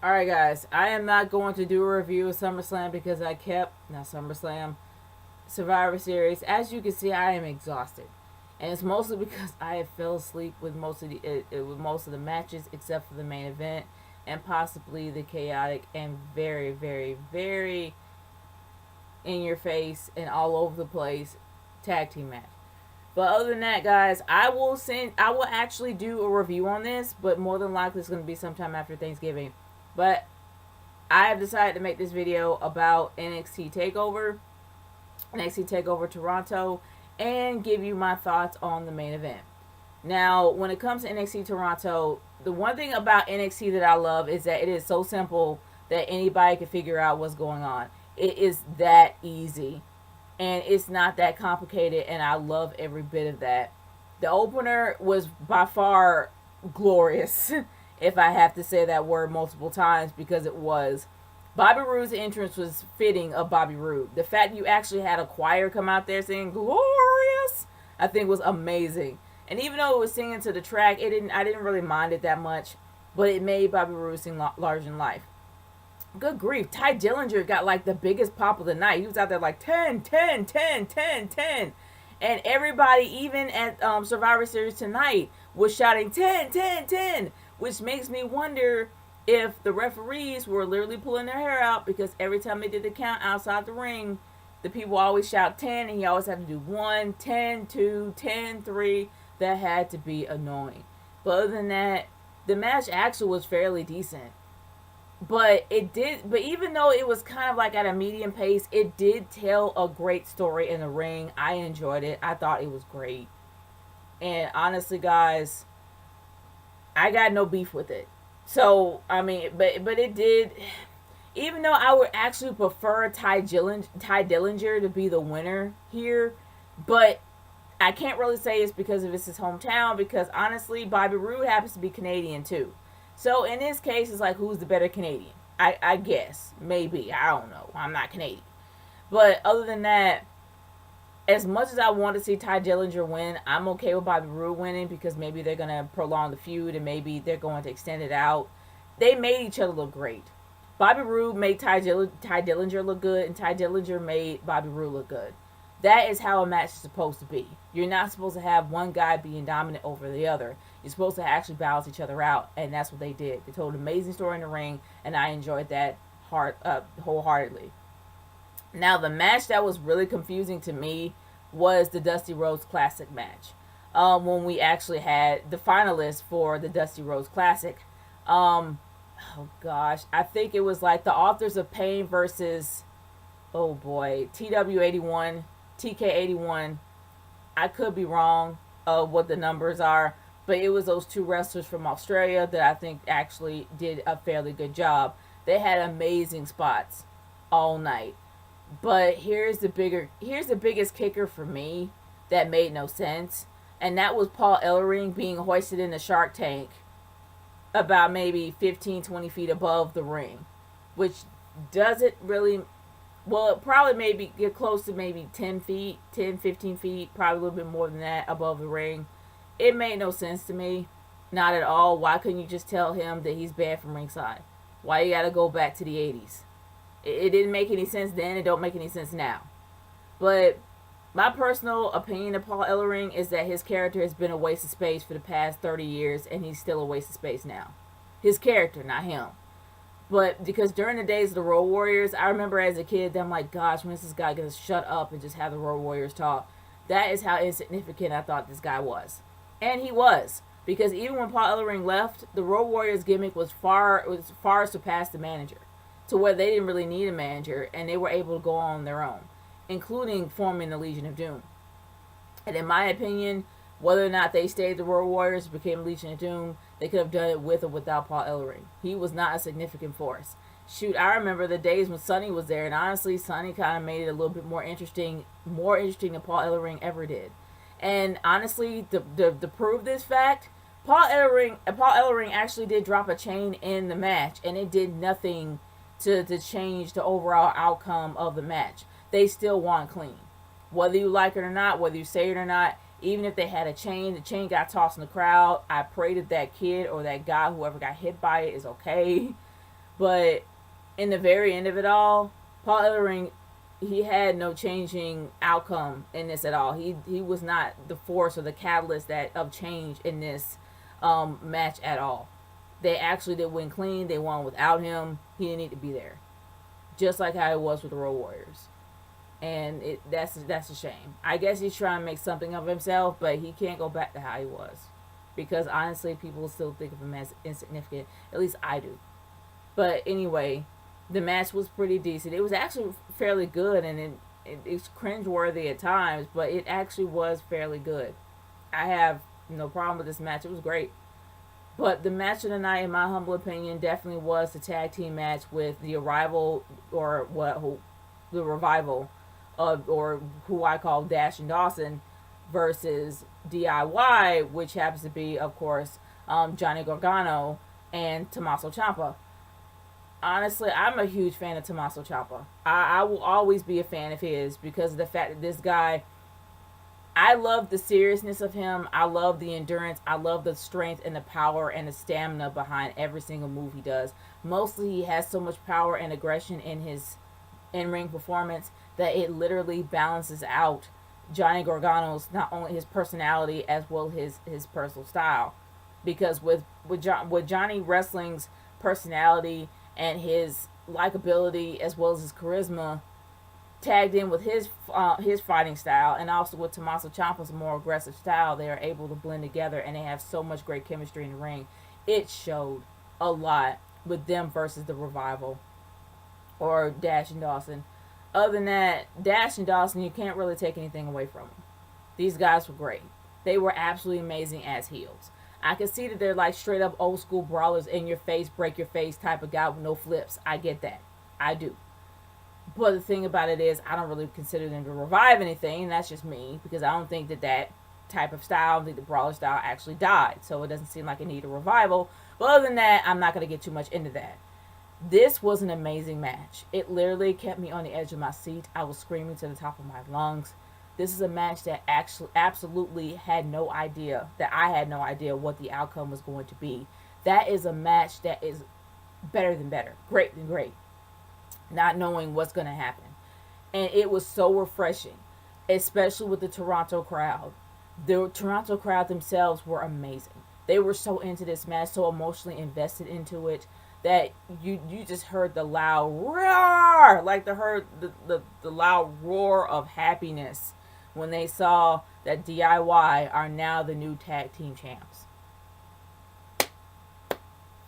Alright, guys, I am not going to do a review of SummerSlam because Survivor Series. As you can see, I am exhausted. And it's mostly because I have fell asleep with most of the matches except for the main event and possibly the chaotic and very, very, very in your face and all over the place tag team match. But other than that, guys, I will actually do a review on this, but more than likely it's going to be sometime after Thanksgiving. But I have decided to make this video about NXT Takeover Toronto, and give you my thoughts on the main event. Now, when it comes to NXT Toronto, the one thing about NXT that I love is that it is so simple that anybody can figure out what's going on. It is that easy. And it's not that complicated, and I love every bit of that. The opener was by far glorious, if I have to say that word multiple times, because it was. Bobby Roode's entrance was fitting of Bobby Roode. The fact you actually had a choir come out there singing "Glorious," I think was amazing. And even though it was singing to the track, I didn't really mind it that much, but it made Bobby Roode sing larger than life. Good grief, Ty Dillinger got like the biggest pop of the night. He was out there like 10, 10, 10, 10, 10. And everybody, even at Survivor Series tonight, was shouting 10, 10, 10, which makes me wonder if the referees were literally pulling their hair out, because every time they did the count outside the ring, the people always shout 10, and he always had to do 1, 10, 2, 10, 3. That had to be annoying. But other than that, the match actually was fairly decent. But even though it was kind of like at a medium pace, it did tell a great story in the ring. I enjoyed it. I thought it was great. And honestly, guys, I got no beef with it. So, I mean, but it did, even though I would actually prefer Ty Dillinger to be the winner here, but I can't really say it's because of his hometown, because honestly, Bobby Roode happens to be Canadian too. So in this case, it's like, who's the better Canadian? I guess. Maybe. I don't know. I'm not Canadian. But other than that, as much as I want to see Ty Dillinger win, I'm okay with Bobby Roode winning, because maybe they're going to prolong the feud and maybe they're going to extend it out. They made each other look great. Bobby Roode made Ty Dillinger look good, and Ty Dillinger made Bobby Roode look good. That is how a match is supposed to be. You're not supposed to have one guy being dominant over the other. You're supposed to actually balance each other out, and that's what they did. They told an amazing story in the ring, and I enjoyed that wholeheartedly. Now, the match that was really confusing to me was the Dusty Rhodes Classic match. When we actually had the finalists for the Dusty Rhodes Classic. Oh gosh, I think it was like the Authors of Pain versus, oh boy, TW81, TK81. I could be wrong of what the numbers are, but it was those two wrestlers from Australia that I think actually did a fairly good job. They had amazing spots all night. But here's the biggest kicker for me that made no sense, and that was Paul Ellering being hoisted in the Shark Tank about maybe 15, 20 feet above the ring, which doesn't really, well, it probably maybe get close to maybe 10 feet, 10, 15 feet, probably a little bit more than that above the ring. It made no sense to me. Not at all. Why couldn't you just tell him that he's banned from ringside? Why you gotta go back to the 80s? It didn't make any sense then. It don't make any sense now. But my personal opinion of Paul Ellering is that his character has been a waste of space for the past 30 years, and he's still a waste of space now. His character, not him. But because during the days of the Road Warriors, I remember as a kid, I'm like, gosh, when is this guy going to shut up and just have the Road Warriors talk? That is how insignificant I thought this guy was. And he was. Because even when Paul Ellering left, the Road Warriors gimmick was far surpassed the manager, to where they didn't really need a manager, and they were able to go on their own, including forming the Legion of Doom. And in my opinion, whether or not they stayed the Road Warriors, became Legion of Doom, they could have done it with or without Paul Ellering. He was not a significant force. Shoot, I remember the days when Sonny was there, and honestly, Sonny kind of made it a little bit more interesting than Paul Ellering ever did. And honestly, to prove this fact, Paul Ellering actually did drop a chain in the match, and it did nothing to change the overall outcome of the match. They still won clean. Whether you like it or not, whether you say it or not, even if they had a chain, the chain got tossed in the crowd. I pray that kid or that guy, whoever got hit by it, is okay. But in the very end of it all, Paul Ellering, he had no changing outcome in this at all. He was not the force or the catalyst that of change in this match at all. They actually did win clean. They won without him. He didn't need to be there. Just like how it was with the Road Warriors. And that's a shame. I guess he's trying to make something of himself, but he can't go back to how he was. Because honestly, people still think of him as insignificant. At least I do. But anyway, the match was pretty decent. It was actually fairly good, and it's cringeworthy at times, but it actually was fairly good. I have no problem with this match. It was great. But the match of the night, in my humble opinion, definitely was the tag team match with the Arrival, or the Revival, or who I call Dashing Dawson, versus DIY, which happens to be, of course, Johnny Gargano and Tommaso Ciampa. Honestly, I'm a huge fan of Tommaso Ciampa. I will always be a fan of his because of the fact that this guy, I love the seriousness of him. I love the endurance. I love the strength and the power and the stamina behind every single move he does. Mostly, he has so much power and aggression in his in-ring performance that it literally balances out Johnny Gargano's, not only his personality as well as his personal style. Because with Johnny Wrestling's personality and his likability as well as his charisma tagged in with his fighting style, and also with Tommaso Ciampa's more aggressive style, they are able to blend together, and they have so much great chemistry in the ring. It showed a lot with them versus the Revival or Dashing Dawson. Other than that, Dashing Dawson, you can't really take anything away from them. These guys were great. They were absolutely amazing as heels. I can see that they're like straight up old school brawlers, in your face, break your face type of guy with no flips. I get that. I do. But the thing about it is, I don't really consider them to revive anything. And that's just me, because I don't think that type of style, I don't think the brawler style actually died. So it doesn't seem like it needed a revival. But other than that, I'm not going to get too much into that. This was an amazing match. It literally kept me on the edge of my seat. I was screaming to the top of my lungs. This is a match that actually absolutely had no idea, that I had no idea what the outcome was going to be. That is a match that is better than better, great than great, not knowing what's going to happen. And it was so refreshing, especially with the Toronto crowd. The Toronto crowd themselves were amazing. They were so into this match, so emotionally invested into it, that you just heard the loud roar, like the loud roar of happiness when they saw that DIY are now the new tag team champs.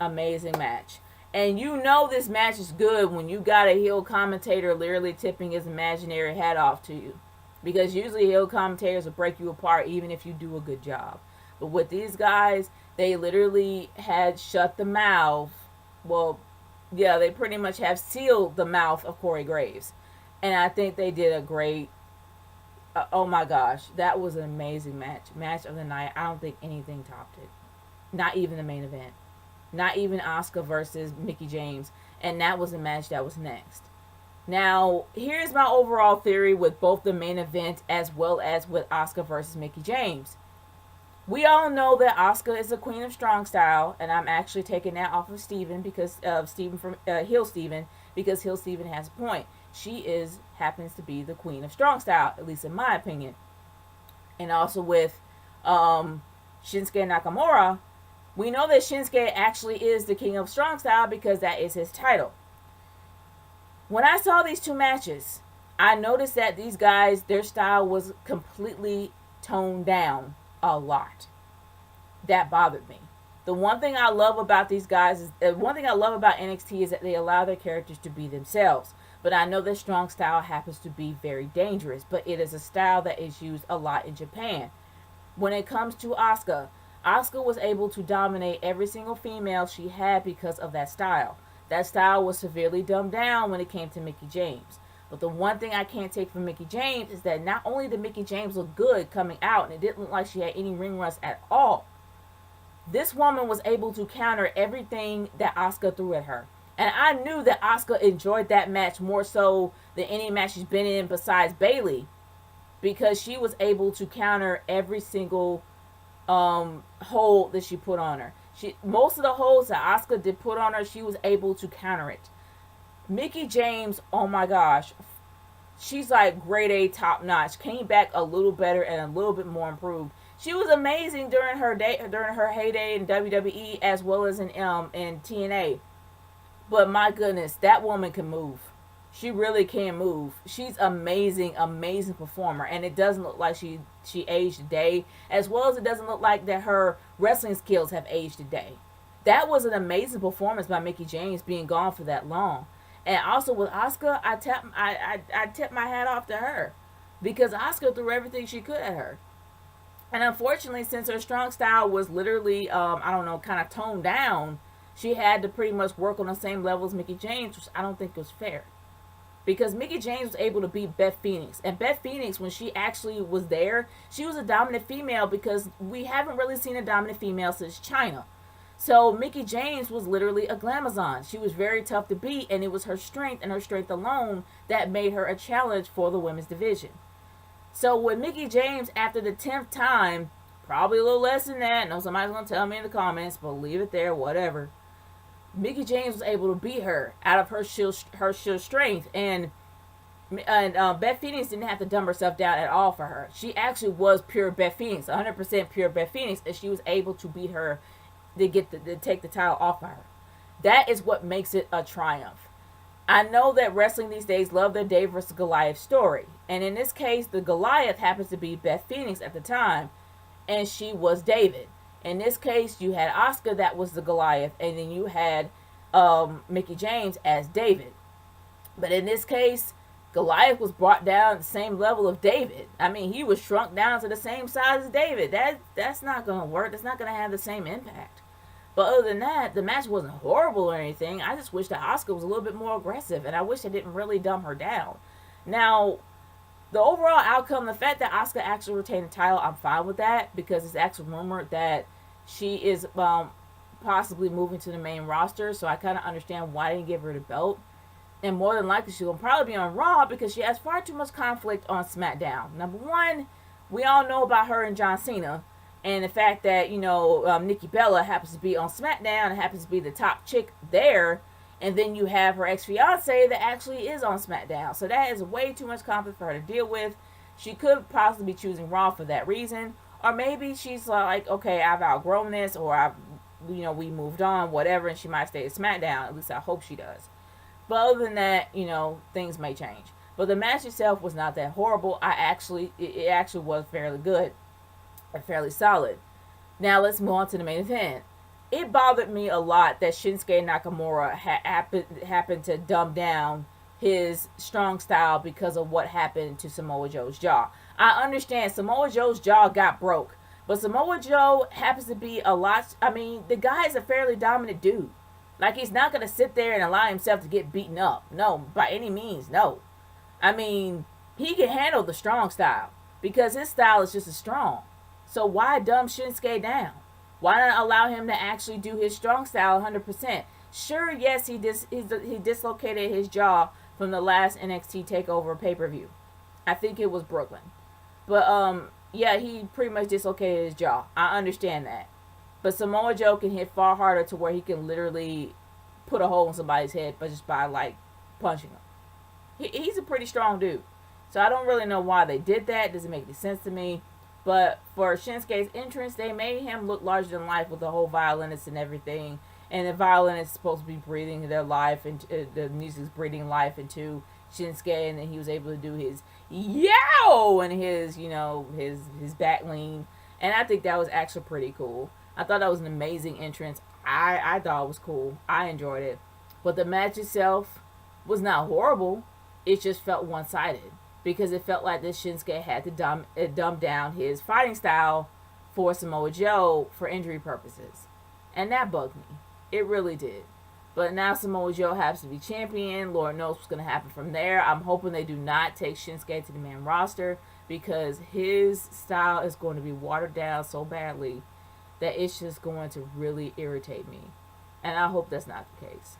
Amazing match. And you know this match is good when you got a heel commentator literally tipping his imaginary hat off to you. Because usually heel commentators will break you apart even if you do a good job. But with these guys, they literally had shut the mouth. Well, yeah, they pretty much have sealed the mouth of Corey Graves. And I think they did a great... oh my gosh, that was an amazing match. Match of the night. I don't think anything topped it. Not even the main event. Not even Asuka versus Mickie James. And that was the match that was next. Now, here's my overall theory with both the main event as well as with Asuka versus Mickie James. We all know that Asuka is the queen of strong style, and I'm actually taking that off of Steven because Steven from Heel Steven, because Heel Steven has a point. She happens to be the queen of strong style, at least in my opinion. And also with Shinsuke Nakamura, we know that Shinsuke actually is the king of strong style because that is his title. When I saw these two matches, I noticed that these guys, their style was completely toned down a lot. That bothered me. The one thing I love about these guys one thing I love about NXT is that they allow their characters to be themselves. But I know that strong style happens to be very dangerous, but it is a style that is used a lot in Japan. When it comes to Asuka was able to dominate every single female she had because of that style. That style was severely dumbed down when it came to Mickie James. But the one thing I can't take from Mickie James is that not only did Mickie James look good coming out, and it didn't look like she had any ring rust at all, this woman was able to counter everything that Asuka threw at her. And I knew that Asuka enjoyed that match more so than any match she's been in besides Bayley, because she was able to counter every single hold that she put on her. Most of the holds that Asuka did put on her, she was able to counter it. Mickie James, oh my gosh, she's like grade A, top notch. Came back a little better and a little bit more improved. She was amazing during her heyday in WWE as well as in TNA. But my goodness, that woman can move. She really can move. She's amazing, amazing performer, and it doesn't look like she aged a day, as well as it doesn't look like that her wrestling skills have aged a day. That was an amazing performance by Mickie James being gone for that long. And also with Asuka, I tip my hat off to her because Asuka threw everything she could at her. And unfortunately, since her strong style was literally, kind of toned down, she had to pretty much work on the same level as Mickie James, which I don't think was fair. Because Mickie James was able to beat Beth Phoenix. And Beth Phoenix, when she actually was there, she was a dominant female because we haven't really seen a dominant female since Chyna. So Mickie James was literally a glamazon. She was very tough to beat, and it was her strength and her strength alone that made her a challenge for the women's division. So with Mickie James, after the 10th time, probably a little less than that. No, somebody's going to tell me in the comments, but leave it there, whatever. Mickie James was able to beat her out of her sheer strength, and Beth Phoenix didn't have to dumb herself down at all for her. She actually was pure Beth Phoenix, 100% pure Beth Phoenix, and she was able to beat her to take the title off of her. That is what makes it a triumph. I know that wrestling these days love their David versus Goliath story, and in this case, the Goliath happens to be Beth Phoenix at the time, and she was David. In this case, you had Asuka that was the Goliath, and then you had Mickie James as David. But in this case, Goliath was brought down the same level of David. I mean, he was shrunk down to the same size as David. That's not going to work. That's not going to have the same impact. But other than that, the match wasn't horrible or anything. I just wish that Asuka was a little bit more aggressive, and I wish I didn't really dumb her down. Now, the overall outcome, the fact that Asuka actually retained the title, I'm fine with that because it's actually rumored that she is possibly moving to the main roster, so I kind of understand why they didn't give her the belt. And more than likely, she will probably be on Raw because she has far too much conflict on SmackDown. Number one, we all know about her and John Cena, and the fact that, Nikki Bella happens to be on SmackDown and happens to be the top chick there, and then you have her ex-fiance that actually is on SmackDown. So that is way too much conflict for her to deal with. She could possibly be choosing Raw for that reason. Or maybe she's like, okay, I've outgrown this, or we moved on, whatever, and she might stay at SmackDown. At least I hope she does. But other than that, things may change. But the match itself was not that horrible. It actually was fairly good and fairly solid. Now let's move on to the main event. It bothered me a lot that Shinsuke Nakamura happened to dumb down his strong style because of what happened to Samoa Joe's jaw. I understand Samoa Joe's jaw got broke, but Samoa Joe happens to be the guy is a fairly dominant dude. Like, he's not going to sit there and allow himself to get beaten up. No, by any means, no. I mean, he can handle the strong style because his style is just as strong. So why dumb Shinsuke down? Why not allow him to actually do his strong style 100%? Sure, yes, he dislocated his jaw from the last NXT Takeover pay-per-view. I think it was Brooklyn. But, he pretty much dislocated his jaw. I understand that. But Samoa Joe can hit far harder to where he can literally put a hole in somebody's head by punching him. He's a pretty strong dude. So I don't really know why they did that. It doesn't make any sense to me. But for Shinsuke's entrance, they made him look larger than life with the whole violinist and everything. And the violinist is supposed to be breathing their life, and the music's breathing life into Shinsuke, and then he was able to do his yow and his back lean. And I think that was actually pretty cool. I thought that was an amazing entrance. I thought it was cool. I enjoyed it. But the match itself was not horrible. It just felt one-sided. Because it felt like this Shinsuke had to dumb down his fighting style for Samoa Joe for injury purposes. And that bugged me. It really did. But now Samoa Joe happens to be champion. Lord knows what's going to happen from there. I'm hoping they do not take Shinsuke to the main roster because his style is going to be watered down so badly that it's just going to really irritate me. And I hope that's not the case.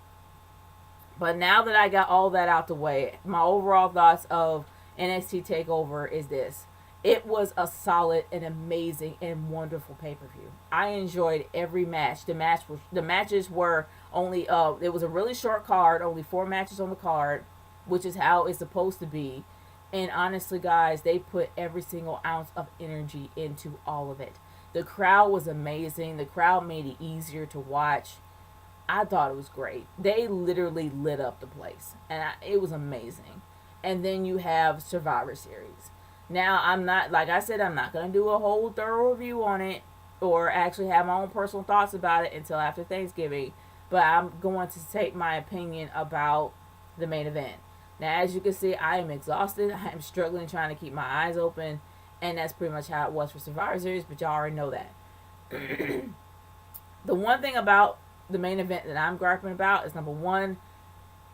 But now that I got all that out the way, my overall thoughts of NXT TakeOver is this. It was a solid and amazing and wonderful pay-per-view. I enjoyed every match. The matches were only it was a really short card, only 4 matches on the card, which is how it's supposed to be. And honestly, guys, they put every single ounce of energy into all of it. The crowd was amazing. The crowd made it easier to watch. I thought it was great. They literally lit up the place, and it was amazing. And then you have Survivor Series. Now, I'm not, like I said, I'm not going to do a whole thorough review on it or actually have my own personal thoughts about it until after Thanksgiving, but I'm going to take my opinion about the main event. Now, as you can see, I am exhausted. I am struggling trying to keep my eyes open, and that's pretty much how it was for Survivor Series, but y'all already know that. The one thing about the main event that I'm griping about is, number one,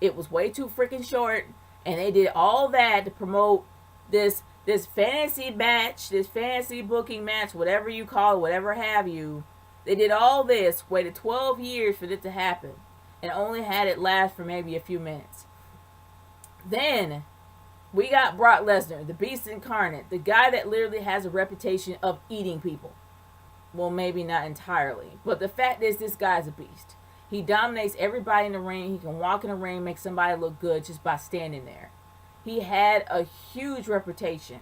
it was way too freaking short, and they did all that to promote this fantasy match, this fantasy booking match, whatever you call it, whatever have you. They did all this, waited 12 years for it to happen, and only had it last for maybe a few minutes. Then, we got Brock Lesnar, the Beast Incarnate, the guy that literally has a reputation of eating people. Well, maybe not entirely, but the fact is, this guy's a beast. He dominates everybody in the ring. He can walk in the ring, make somebody look good just by standing there. He had a huge reputation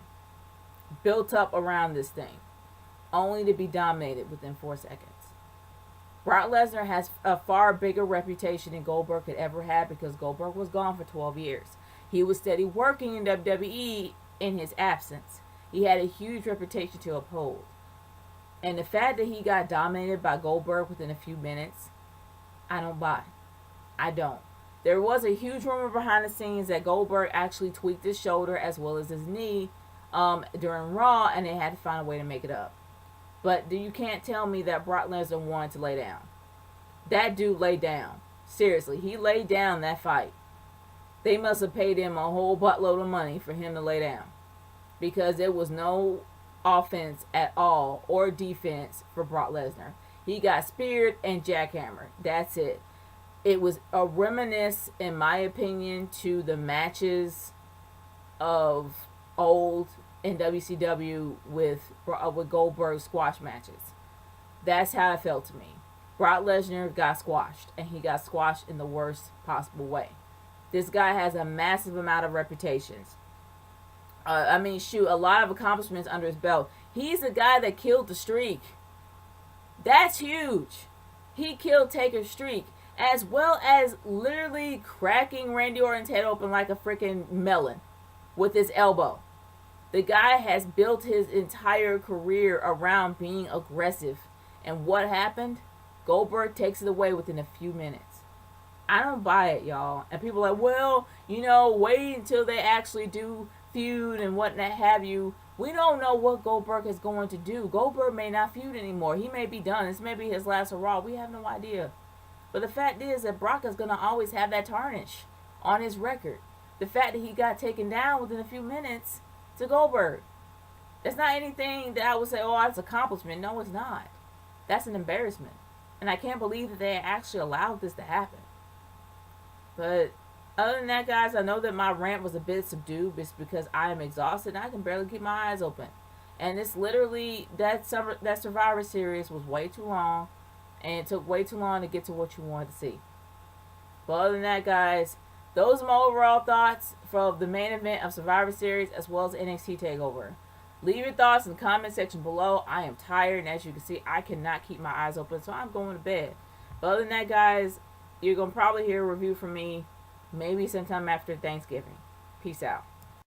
built up around this thing, only to be dominated within 4 seconds. Brock Lesnar has a far bigger reputation than Goldberg could ever have, because Goldberg was gone for 12 years. He was steady working in WWE in his absence. He had a huge reputation to uphold. And the fact that he got dominated by Goldberg within a few minutes, I don't buy. I don't. There was a huge rumor behind the scenes that Goldberg actually tweaked his shoulder as well as his knee during Raw, and they had to find a way to make it up. But you can't tell me that Brock Lesnar wanted to lay down. That dude laid down. Seriously, he laid down that fight. They must have paid him a whole buttload of money for him to lay down, because there was no offense at all or defense for Brock Lesnar. He got speared and jackhammered. That's it. It was a reminiscence, in my opinion, to the matches of old in WCW with Goldberg squash matches. That's how it felt to me. Brock Lesnar got squashed, and he got squashed in the worst possible way. This guy has a massive amount of reputations. A lot of accomplishments under his belt. He's the guy that killed the streak. That's huge. He killed Taker's streak, as well as literally cracking Randy Orton's head open like a freaking melon with his elbow. The guy has built his entire career around being aggressive. And what happened? Goldberg takes it away within a few minutes. I don't buy it, y'all. And people are like, well, wait until they actually do feud and what have you. We don't know what Goldberg is going to do. Goldberg may not feud anymore. He may be done. This may be his last hurrah. We have no idea. But the fact is that Brock is going to always have that tarnish on his record. The fact that he got taken down within a few minutes to Goldberg. That's not anything that I would say, oh, that's an accomplishment. No, it's not. That's an embarrassment. And I can't believe that they actually allowed this to happen. But other than that, guys, I know that my rant was a bit subdued. It's because I am exhausted and I can barely keep my eyes open. And it's literally, that Survivor Series was way too long. And it took way too long to get to what you wanted to see. But other than that, guys, those are my overall thoughts from the main event of Survivor Series as well as NXT Takeover. Leave your thoughts in the comment section below. I am tired, and as you can see, I cannot keep my eyes open, so I'm going to bed. But other than that, guys, you're going to probably hear a review from me maybe sometime after Thanksgiving. Peace out.